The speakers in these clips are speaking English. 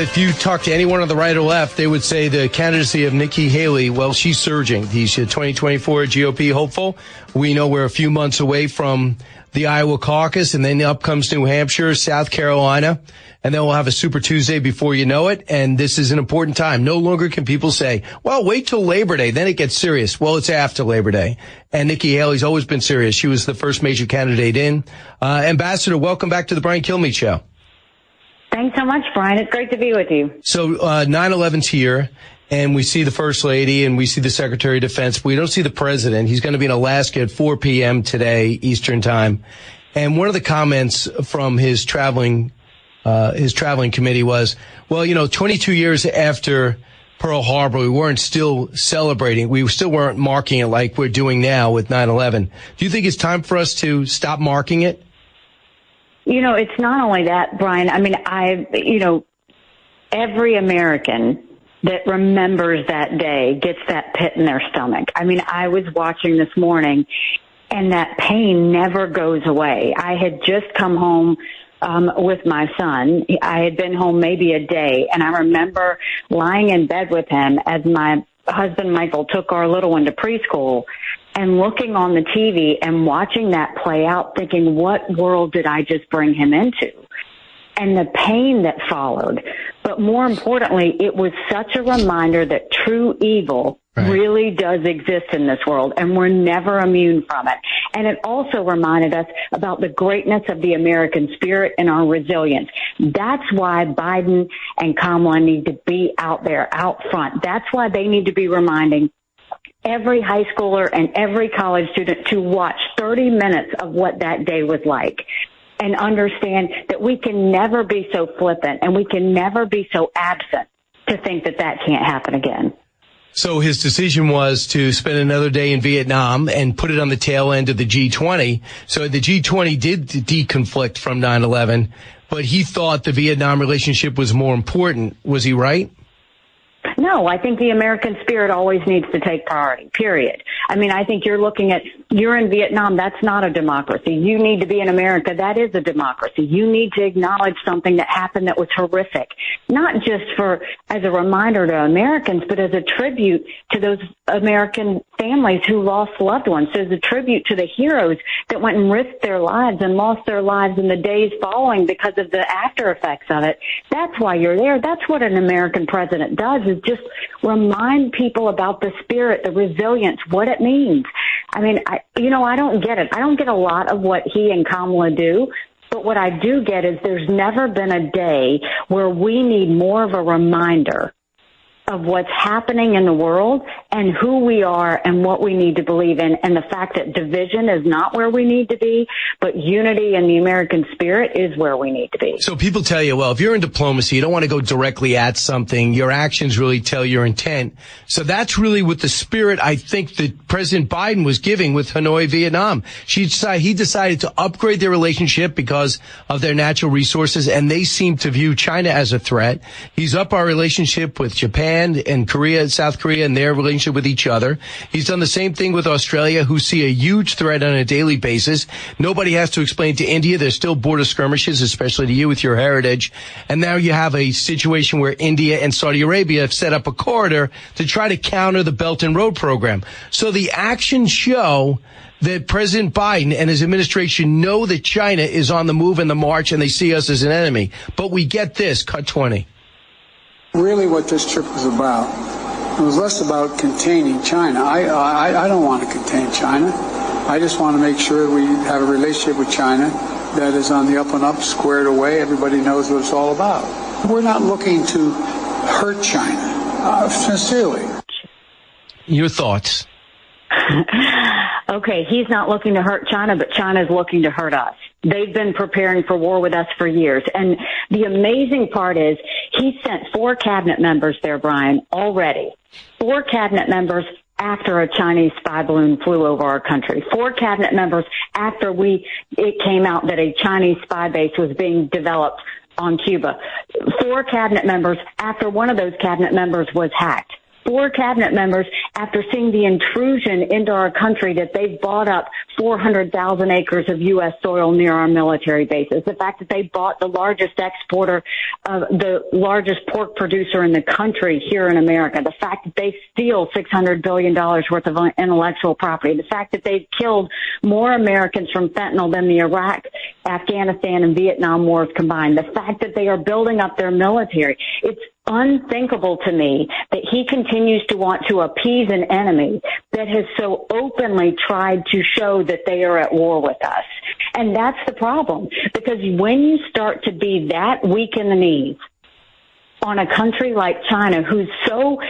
if you talk to anyone on the right or left, they would say the candidacy of Nikki Haley, well, she's surging. He's a 2024 GOP hopeful. We know we're a few months away from the Iowa caucus, and then up comes New Hampshire, South Carolina, and then we'll have a Super Tuesday before you know it. And this is an important time. No longer can people say, well, wait till Labor Day, then it gets serious. Well, it's after Labor Day. And Nikki Haley's always been serious. She was the first major candidate in. Ambassador, welcome back to the Brian Kilmeade Show. Thanks so much, Brian. It's great to be with you. So 9/11's here, and we see the First Lady, and we see the Secretary of Defense. We don't see the President. He's going to be in Alaska at 4 p.m. today, Eastern Time. And one of the comments from his traveling committee was, well, 22 years after Pearl Harbor, we weren't still celebrating. We still weren't marking it like we're doing now with 9/11. Do you think it's time for us to stop marking it? It's not only that, Brian. I mean, every American that remembers that day gets that pit in their stomach. I mean, I was watching this morning, and that pain never goes away. I had just come home with my son. I had been home maybe a day, and I remember lying in bed with him as my husband, Michael, took our little one to preschool, and looking on the TV and watching that play out, thinking, what world did I just bring him into? And the pain that followed. But more importantly, it was such a reminder that true evil really does exist in this world, and we're never immune from it. And it also reminded us about the greatness of the American spirit and our resilience. That's why Biden and Kamala need to be out there, out front. That's why they need to be reminding every high schooler and every college student to watch 30 minutes of what that day was like and understand that we can never be so flippant and we can never be so absent to think that that can't happen again. So his decision was to spend another day in Vietnam and put it on the tail end of the G20. So the G20 did deconflict from 9/11, but he thought the Vietnam relationship was more important. Was he right? No, I think the American spirit always needs to take priority, period. I mean, I think you're in Vietnam, that's not a democracy. You need to be in America, that is a democracy. You need to acknowledge something that happened that was horrific, not just as a reminder to Americans, but as a tribute to those American families who lost loved ones, as a tribute to the heroes that went and risked their lives and lost their lives in the days following because of the after effects of it. That's why you're there. That's what an American president does, is just remind people about the spirit, the resilience, what it means. I mean, I don't get it. I don't get a lot of what he and Kamala do, but what I do get is there's never been a day where we need more of a reminder of what's happening in the world and who we are and what we need to believe in, and the fact that division is not where we need to be, but unity and the American spirit is where we need to be. So people tell you, well, if you're in diplomacy, you don't want to go directly at something. Your actions really tell your intent. So that's really what the spirit I think that President Biden was giving with Hanoi, Vietnam. He decided to upgrade their relationship because of their natural resources, and they seem to view China as a threat. He's up our relationship with Japan and Korea, South Korea, and their relationship with each other. He's done the same thing with Australia, who see a huge threat on a daily basis. Nobody has to explain to India. There's still border skirmishes, especially to you with your heritage. And now you have a situation where India and Saudi Arabia have set up a corridor to try to counter the Belt and Road program. So the actions show that President Biden and his administration know that China is on the move and the march, and they see us as an enemy. But we get this, cut 20. Really what this trip was about, it was less about containing China. I don't want to contain China. I just want to make sure we have a relationship with China that is on the up and up, squared away. Everybody knows what it's all about. We're not looking to hurt China, sincerely. Your thoughts? Okay, he's not looking to hurt China, but China's looking to hurt us. They've been preparing for war with us for years. And the amazing part is he sent 4 cabinet members there, Brian, already. 4 cabinet members after a Chinese spy balloon flew over our country. 4 cabinet members after it came out that a Chinese spy base was being developed on Cuba. 4 cabinet members after one of those cabinet members was hacked. 4 cabinet members after seeing the intrusion into our country that they've bought up 400,000 acres of U.S. soil near our military bases, the fact that they bought the largest exporter, the largest pork producer in the country here in America, the fact that they steal $600 billion worth of intellectual property, the fact that they've killed more Americans from fentanyl than the Iraq, Afghanistan, and Vietnam wars combined, the fact that they are building up their military. It's unthinkable to me that he continues to want to appease an enemy that has so openly tried to show that they are at war with us. And that's the problem, because when you start to be that weak in the knees on a country like China, who's so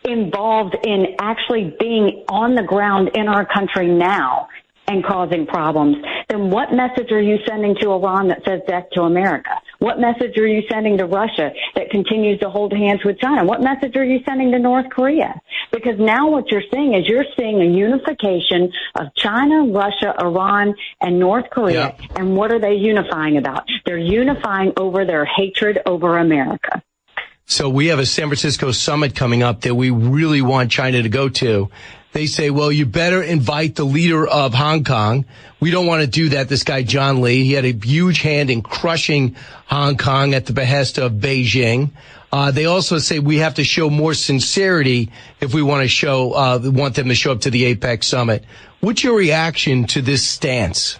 involved in actually being on the ground in our country now and causing problems, then what message are you sending to Iran that says death to America? What message are you sending to Russia that continues to hold hands with China? What message are you sending to North Korea? Because now what you're seeing is you're seeing a unification of China, Russia, Iran, and North Korea. Yeah. And what are they unifying about? They're unifying over their hatred over America. So we have a San Francisco summit coming up that we really want China to go to. They say, well, you better invite the leader of Hong Kong. We don't want to do that. This guy, John Lee, he had a huge hand in crushing Hong Kong at the behest of Beijing. They also say we have to show more sincerity if we want to want them to show up to the APEC summit. What's your reaction to this stance?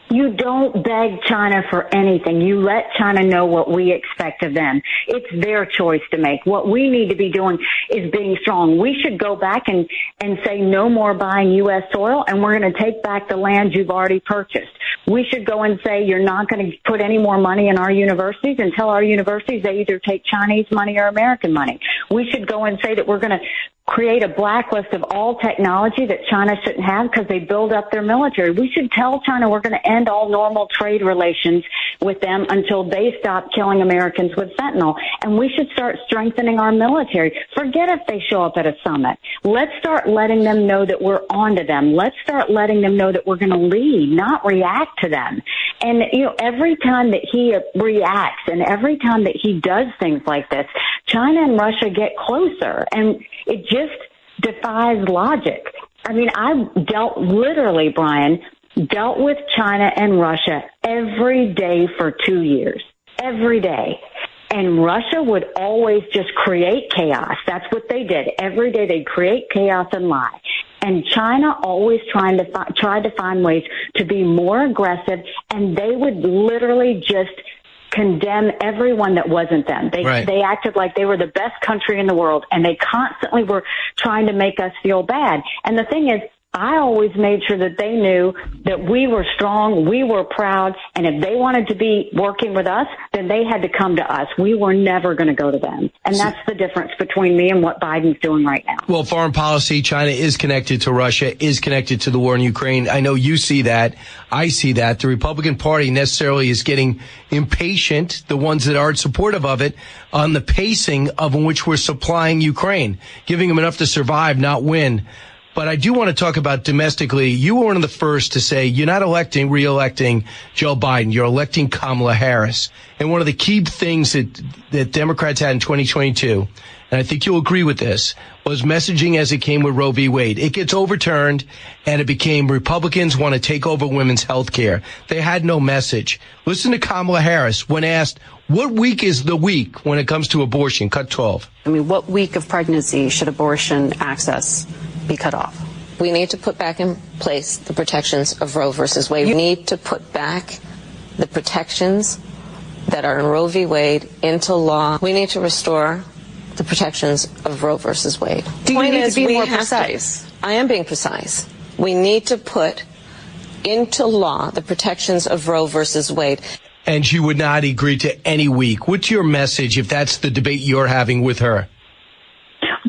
You don't beg China for anything. You let China know what we expect of them. It's their choice to make. What we need to be doing is being strong. We should go back and say no more buying U.S. soil, and we're going to take back the land you've already purchased. We should go and say you're not going to put any more money in our universities and tell our universities they either take Chinese money or American money. We should go and say that we're going to create a blacklist of all technology that China shouldn't have because they build up their military. We should tell China we're going to end all normal trade relations with them until they stop killing Americans with fentanyl. And we should start strengthening our military. Forget if they show up at a summit. Let's start letting them know that we're onto them. Let's start letting them know that we're going to lead, not react to them. And, every time that he reacts and every time that he does things like this, China and Russia get closer. And it just defies logic. I mean, I've dealt with China and Russia every day for 2 years, every day. And Russia would always just create chaos. That's what they did. Every day they'd create chaos and lie. And China always tried to find ways to be more aggressive, and they would literally just condemn everyone that wasn't them. They acted like they were the best country in the world, and they constantly were trying to make us feel bad. And the thing is, I always made sure that they knew that we were strong, we were proud, and if they wanted to be working with us, then they had to come to us. We were never going to go to them. And that's the difference between me and what Biden's doing right now. Well, foreign policy, China is connected to Russia, is connected to the war in Ukraine. I know you see that. I see that. The Republican Party necessarily is getting impatient, the ones that aren't supportive of it, on the pacing of in which we're supplying Ukraine, giving them enough to survive, not win. But I do want to talk about domestically. You were one of the first to say you're not re-electing Joe Biden. You're electing Kamala Harris. And one of the key things that Democrats had in 2022, and I think you'll agree with this, was messaging as it came with Roe v. Wade. It gets overturned, and it became Republicans want to take over women's health care. They had no message. Listen to Kamala Harris when asked, what week is the week when it comes to abortion? Cut 12. I mean, what week of pregnancy should abortion access be cut off? We need to put back in place the protections of Roe versus Wade. We need to put back the protections that are in Roe v. Wade into law. We need to restore the protections of Roe versus Wade. Do you need to be more precise? I am being precise. We need to put into law the protections of Roe versus Wade. And she would not agree to any week. What's your message if that's the debate you're having with her?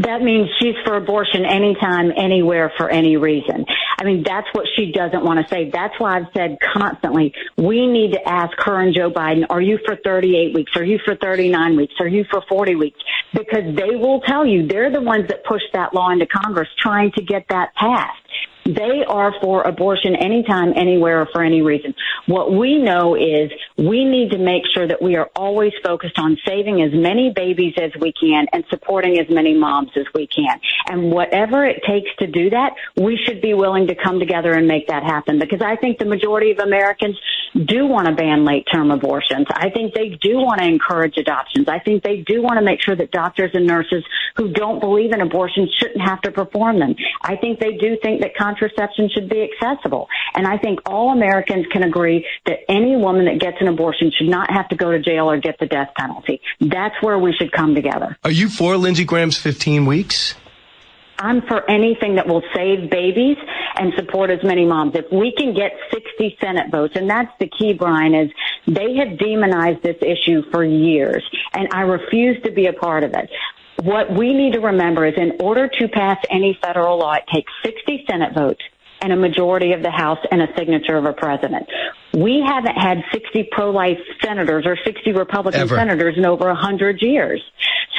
That means she's for abortion anytime, anywhere, for any reason. I mean, that's what she doesn't want to say. That's why I've said constantly, we need to ask her and Joe Biden, are you for 38 weeks? Are you for 39 weeks? Are you for 40 weeks? Because they will tell you they're the ones that pushed that law into Congress trying to get that passed. They are for abortion anytime, anywhere, or for any reason. What we know is we need to make sure that we are always focused on saving as many babies as we can and supporting as many moms as we can. And whatever it takes to do that, we should be willing to come together and make that happen, because I think the majority of Americans do want to ban late-term abortions. I think they do want to encourage adoptions. I think they do want to make sure that doctors and nurses who don't believe in abortion shouldn't have to perform them. I think they do think that contraception should be accessible. And I think all Americans can agree that any woman that gets an abortion should not have to go to jail or get the death penalty. That's where we should come together. Are you for Lindsey Graham's 15 weeks? I'm for anything that will save babies and support as many moms. If we can get 60 Senate votes, and that's the key, Brian, is they have demonized this issue for years, and I refuse to be a part of it. What we need to remember is in order to pass any federal law, it takes 60 Senate votes and a majority of the House and a signature of a president. We haven't had 60 pro-life senators or 60 Republican senators in over 100 years.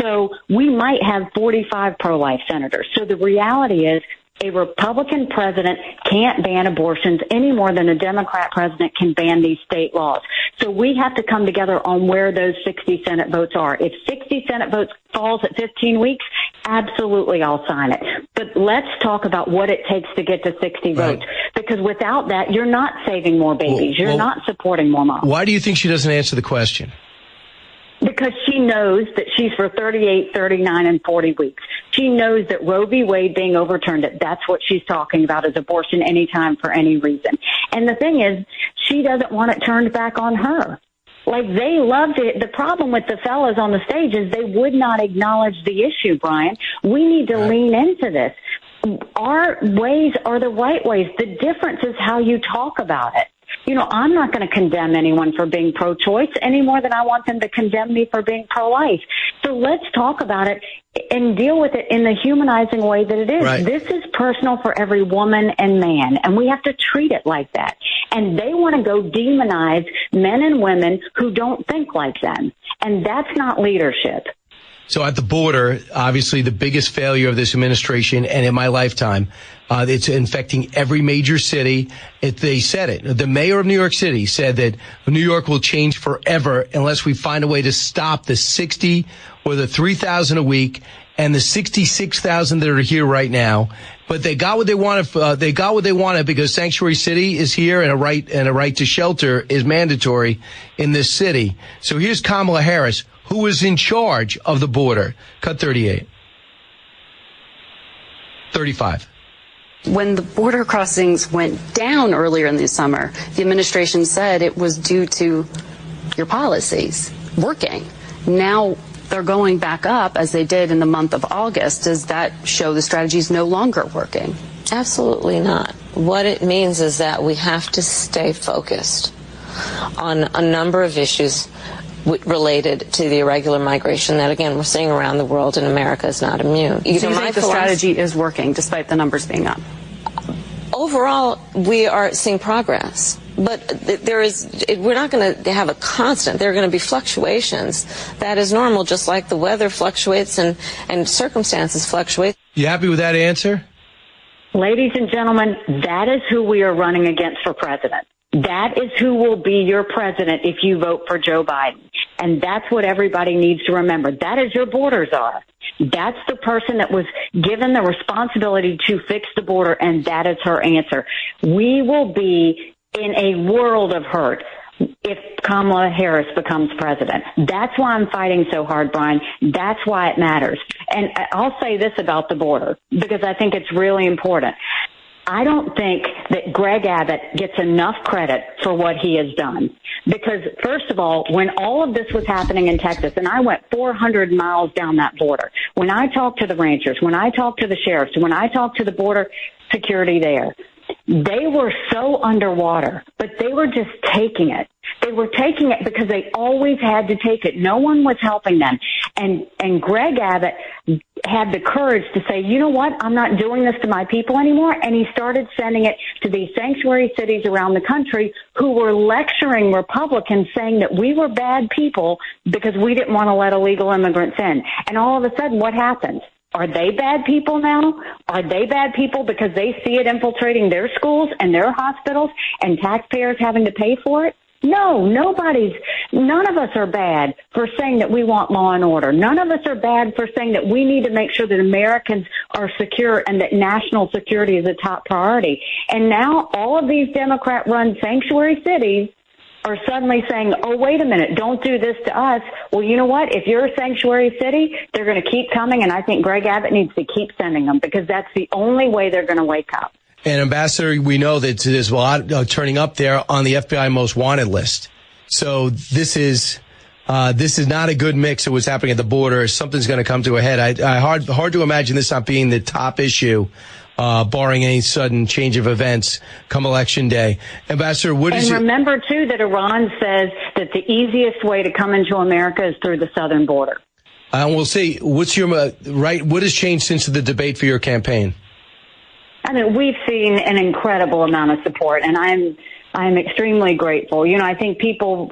So we might have 45 pro-life senators. So the reality is a Republican president can't ban abortions any more than a Democrat president can ban these state laws. So we have to come together on where those 60 Senate votes are. If 60 Senate votes falls at 15 weeks, absolutely I'll sign it. But let's talk about what it takes to get to 60 votes. Because without that, you're not saving more babies. You're not supporting more moms. Why do you think she doesn't answer the question? Because she knows that she's for 38, 39, and 40 weeks. She knows that Roe v. Wade being overturned, that's what she's talking about, is abortion anytime for any reason. And the thing is, she doesn't want it turned back on her. Like, they loved it. The problem with the fellas on the stage is they would not acknowledge the issue, Brian. We need to lean into this. Our ways are the right ways. The difference is how you talk about it. You know, I'm not going to condemn anyone for being pro-choice any more than I want them to condemn me for being pro-life. So let's talk about it and deal with it in the humanizing way that it is. Right. This is personal for every woman and man, and we have to treat it like that. And they want to go demonize men and women who don't think like them. And that's not leadership. So at the border, obviously the biggest failure of this administration and in my lifetime, it's infecting every major city. They said it. The mayor of New York City said that New York will change forever unless we find a way to stop the 60 or the 3,000 a week and the 66,000 that are here right now. But they got what they wanted. They got what they wanted because Sanctuary City is here, and a right to shelter is mandatory in this city. So here's Kamala Harris, who is in charge of the border. Cut 38. 35. When the border crossings went down earlier in the summer, the administration said it was due to your policies working. Now they're going back up as they did in the month of August. Does that show the strategy is no longer working? Absolutely not. What it means is that we have to stay focused on a number of issues related to the irregular migration that, again, we're seeing around the world, and America is not immune. You think the strategy is working despite the numbers being up? Overall, we are seeing progress. But we're not going to have a constant. There are going to be fluctuations. That is normal, just like the weather fluctuates and circumstances fluctuate. You happy with that answer? Ladies and gentlemen, that is who we are running against for president. That is who will be your president if you vote for Joe Biden. And that's what everybody needs to remember. That is your border czar. That's the person that was given the responsibility to fix the border, and that is her answer. We will be in a world of hurt if Kamala Harris becomes president. That's why I'm fighting so hard, Brian. That's why it matters. And I'll say this about the border, because I think it's really important. I don't think that Greg Abbott gets enough credit for what he has done. Because, first of all, when all of this was happening in Texas, and I went 400 miles down that border, when I talked to the ranchers, when I talked to the sheriffs, when I talked to the border security there, they were so underwater, but they were just taking it. They were taking it because they always had to take it. No one was helping them. And Greg Abbott had the courage to say, you know what, I'm not doing this to my people anymore. And he started sending it to these sanctuary cities around the country who were lecturing Republicans, saying that we were bad people because we didn't want to let illegal immigrants in. And all of a sudden, what happens? Are they bad people now? Are they bad people because they see it infiltrating their schools and their hospitals and taxpayers having to pay for it? No, none of us are bad for saying that we want law and order. None of us are bad for saying that we need to make sure that Americans are secure and that national security is a top priority. And now all of these Democrat-run sanctuary cities are suddenly saying, oh, wait a minute, don't do this to us. Well, you know what? If you're a sanctuary city, they're going to keep coming, and I think Greg Abbott needs to keep sending them because that's the only way they're going to wake up. And Ambassador, we know that there's a lot turning up there on the FBI most wanted list. So this is not a good mix of what's happening at the border. Something's going to come to a head. Hard to imagine this not being the top issue, barring any sudden change of events come Election Day. Ambassador, remember too that Iran says that the easiest way to come into America is through the southern border. We'll see. What has changed since the debate for your campaign? I mean, we've seen an incredible amount of support, and I'm extremely grateful. You know, I think people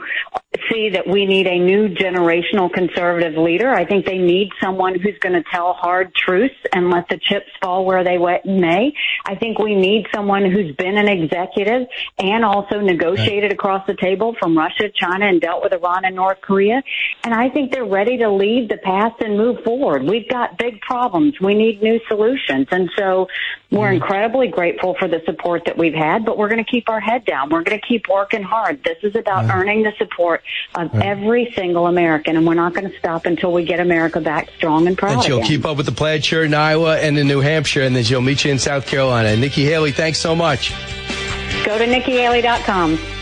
see that we need a new generational conservative leader. I think they need someone who's going to tell hard truths and let the chips fall where they may. I think we need someone who's been an executive and also negotiated across the table from Russia, China, and dealt with Iran and North Korea. And I think they're ready to leave the past and move forward. We've got big problems. We need new solutions. And so we're incredibly grateful for the support that we've had, but we're going to keep our head down. We're going to keep working hard. This is about earning the support of every single American, and we're not going to stop until we get America back strong and proud. And she'll keep up with the plaid shirt in Iowa and in New Hampshire, and then she'll meet you in South Carolina. Nikki Haley, thanks so much. Go to NikkiHaley.com.